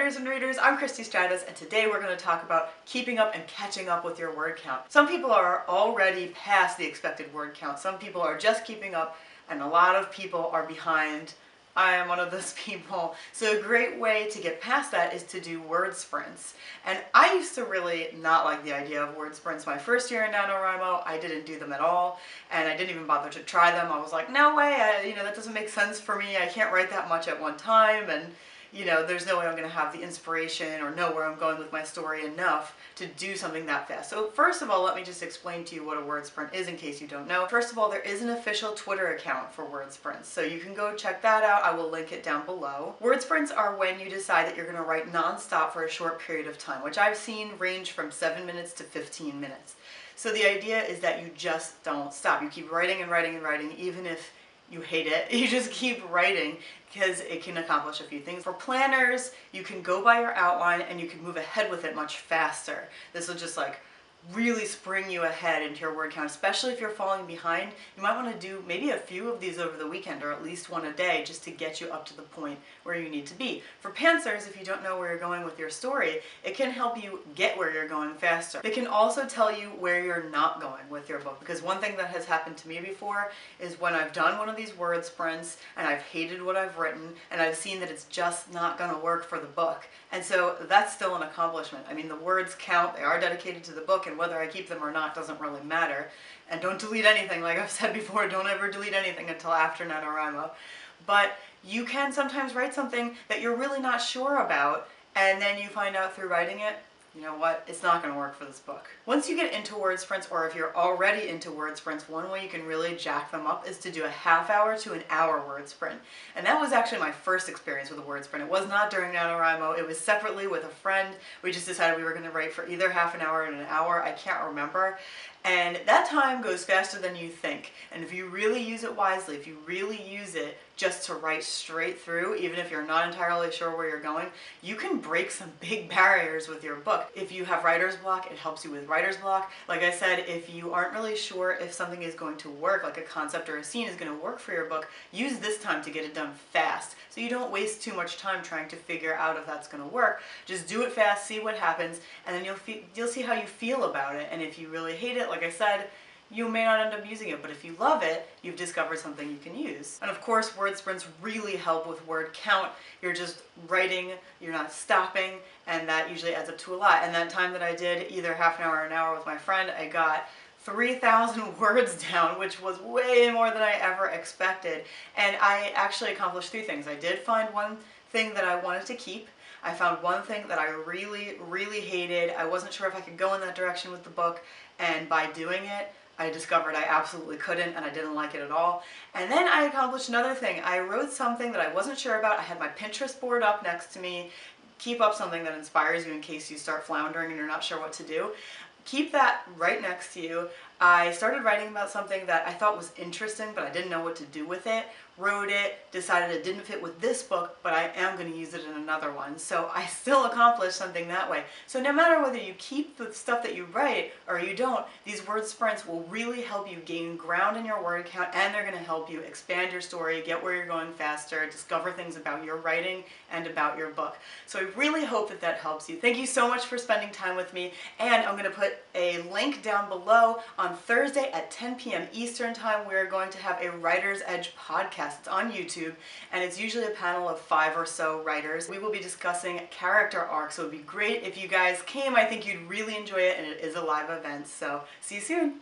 writers and readers, I'm Christie Stratos, and today we're going to talk about keeping up and catching up with your word count. Some people are already past the expected word count. Some people are just keeping up, and a lot of people are behind. I am one of those people. So a great way to get past that is to do word sprints. And I used to really not like the idea of word sprints. My first year in NaNoWriMo, I didn't do them at all, and I didn't even bother to try them. I was like, no way, that doesn't make sense for me. I can't write that much at one time, and there's no way I'm going to have the inspiration or know where I'm going with my story enough to do something that fast. So first of all, let me just explain to you what a word sprint is in case you don't know. First of all, there is an official Twitter account for word sprints, so you can go check that out. I will link it down below. Word sprints are when you decide that you're going to write non-stop for a short period of time, which I've seen range from 7 minutes to 15 minutes. So the idea is that you just don't stop. You keep writing and writing and writing, even if you hate it. You just keep writing because it can accomplish a few things. For planners, you can go by your outline and you can move ahead with it much faster. This will just really spring you ahead into your word count, especially if you're falling behind. You might want to do maybe a few of these over the weekend, or at least one a day, just to get you up to the point where you need to be. For pantsers, if you don't know where you're going with your story, it can help you get where you're going faster. It can also tell you where you're not going with your book, because one thing that has happened to me before is when I've done one of these word sprints and I've hated what I've written and I've seen that it's just not going to work for the book. And so that's still an accomplishment. I mean, the words count, they are dedicated to the book, and whether I keep them or not doesn't really matter. And don't delete anything, like I've said before, don't ever delete anything until after NaNoWriMo. But you can sometimes write something that you're really not sure about, and then you find out through writing it, you know what, it's not going to work for this book. Once you get into word sprints, or if you're already into word sprints, one way you can really jack them up is to do a half-hour to an hour word sprint. And that was actually my first experience with a word sprint. It was not during NaNoWriMo, it was separately with a friend. We just decided we were going to write for either half an hour and an hour, I can't remember. And that time goes faster than you think. And if you really use it wisely, if you really use it just to write straight through, even if you're not entirely sure where you're going, you can break some big barriers with your book. If you have writer's block, it helps you with writer's block. Like I said, if you aren't really sure if something is going to work, like a concept or a scene is going to work for your book, use this time to get it done fast. So you don't waste too much time trying to figure out if that's going to work. Just do it fast, see what happens, and then you'll see how you feel about it. And if you really hate it, like I said, you may not end up using it, but if you love it, you've discovered something you can use. And of course, word sprints really help with word count. You're just writing, you're not stopping, and that usually adds up to a lot. And that time that I did either half an hour or an hour with my friend, I got 3,000 words down, which was way more than I ever expected. And I actually accomplished 3 things. I did find one thing that I wanted to keep. I found one thing that I really, really hated. I wasn't sure if I could go in that direction with the book, and by doing it, I discovered I absolutely couldn't, and I didn't like it at all. And then I accomplished another thing. I wrote something that I wasn't sure about. I had my Pinterest board up next to me. Keep up something that inspires you in case you start floundering and you're not sure what to do. Keep that right next to you. I started writing about something that I thought was interesting, but I didn't know what to do with it. Wrote it, decided it didn't fit with this book, but I am going to use it in another one. So I still accomplished something that way. So no matter whether you keep the stuff that you write or you don't, these word sprints will really help you gain ground in your word count, and they're going to help you expand your story, get where you're going faster, discover things about your writing and about your book. So I really hope that that helps you. Thank you so much for spending time with me, and I'm going to put a link down below. On Thursday at 10 p.m. Eastern Time, we're going to have a Writer's Edge podcast. It's on YouTube, and it's usually a panel of 5 or so writers. We will be discussing character arcs, so it would be great if you guys came. I think you'd really enjoy it, and it is a live event, so see you soon.